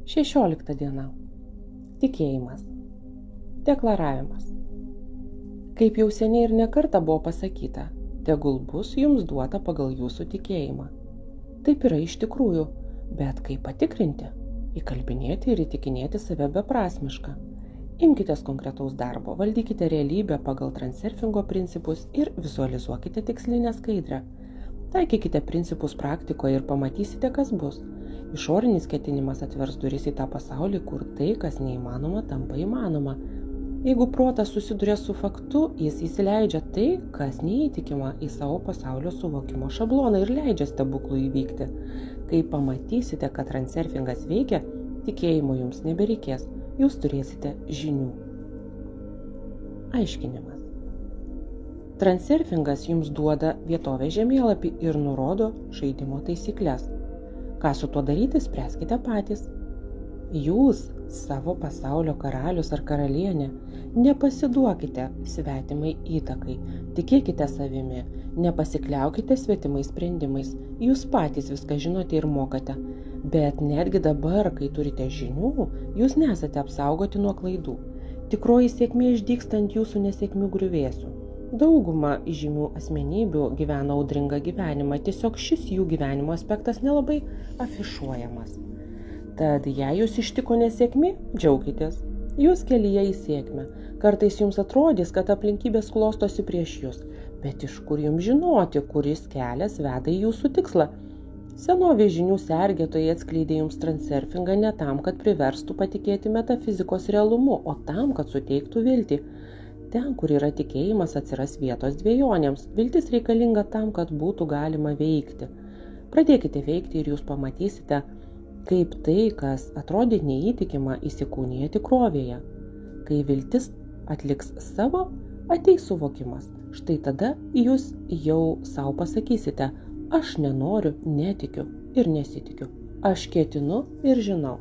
16 diena. Tikėjimas. Deklaravimas. Kaip jau seniai ir nekarta buvo pasakyta, tegul bus jums duota pagal jūsų tikėjimą. Taip yra iš tikrųjų, bet kaip patikrinti? Įkalbinėti ir įtikinėti save beprasmiška. Imkitės konkretaus darbo, valdykite realybę pagal transurfingo principus ir vizualizuokite tikslinę skaidrę. Taikykite principus praktikoje ir pamatysite, kas bus. Išorinis ketinimas atvers duris į tą pasaulį, kur tai, kas neįmanoma, tampa įmanoma. Jeigu protas susiduria su faktu, jis įsileidžia tai, kas neįtikima į savo pasaulio suvokimo šabloną ir leidžia stebuklų įvykti. Kai pamatysite, kad transurfingas veikia, tikėjimo jums nebereikės, jūs turėsite žinių. Aiškinimas. Transurfingas jums duoda vietovės žemėlapį ir nurodo žaidimo taisyklės. Ką su tuo daryti, spręskite patys. Jūs, savo pasaulio karalius ar karalienė, nepasiduokite svetimai įtakai, tikėkite savimi, nepasikliaukite svetimais sprendimais, jūs patys viską žinote ir mokate, bet netgi dabar, kai turite žinių, jūs nesate apsaugoti nuo klaidų. Tikroji sėkmė išdygsta ant jūsų nesėkmių griuvėsių. Dauguma žymių asmenybių gyvena audringą gyvenimą, tiesiog šis jų gyvenimo aspektas nelabai afišuojamas. Tad jei jūs ištiko nesėkmė, džiaukitės. Jūs kelyje į sėkmę. Kartais jums atrodys, kad aplinkybės klostosi prieš jūs, bet iš kur jums žinoti, kuris kelias veda į jūsų tikslą? Senovės žinių sergėtojai atskleidė jums transurfingą ne tam, kad priverstų patikėti metafizikos realumu, o tam, kad suteiktų viltį. Ten, kur yra tikėjimas, atsiras vietos dvejonėms. Viltis reikalinga tam, kad būtų galima veikti. Pradėkite veikti ir jūs pamatysite, kaip tai, kas atrodė neįtikima, įsikūnija tikrovėje. Kai viltis atliks savo, ateis suvokimas. Štai tada jūs jau savo pasakysite, aš nenoriu, netikiu ir nesitikiu. Aš ketinu ir žinau.